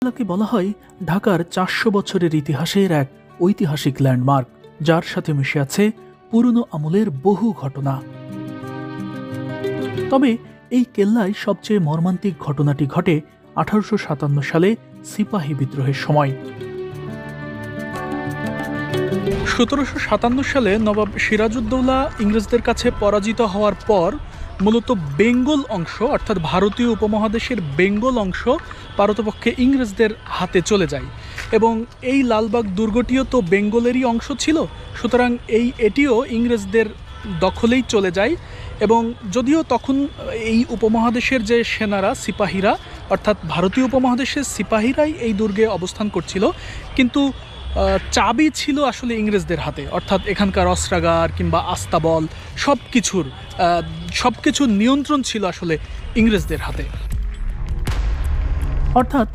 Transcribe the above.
কেল্লাকে বলা হয় ঢাকার ৪০০ বছরের ইতিহাসের এক ঐতিহাসিক ল্যান্ডমার্ক, যার সাথে মিশে আছে পুরনো আমলের বহু ঘটনা। তবে এই কেল্লায় সবচেয়ে মর্মান্তিক ঘটনাটি ঘটে ১৮৫৭ সালে সিপাহী বিদ্রোহের সময়। ১৭৫৭ সালে নবাব সিরাজউদ্দৌলা ইংরেজদের কাছে পরাজিত হওয়ার পর মূলত বেঙ্গল অংশ, অর্থাৎ ভারতীয় উপমহাদেশের বেঙ্গল অংশ পারতপক্ষে ইংরেজদের হাতে চলে যায় এবং এই লালবাগ দুর্গটিও তো বেঙ্গলেরই অংশ ছিল, সুতরাং এটিও ইংরেজদের দখলেই চলে যায়। এবং যদিও তখন এই উপমহাদেশের যে সেনারা, সিপাহীরা, অর্থাৎ ভারতীয় উপমহাদেশের সিপাহীরাই এই দুর্গে অবস্থান করছিল, কিন্তু চাবি ছিল আসলে ইংরেজদের হাতে, অর্থাৎ এখানকার অস্ত্রাগার কিংবা আস্তাবল সব কিছুর নিয়ন্ত্রণ ছিল আসলে ইংরেজদের হাতে। অর্থাৎ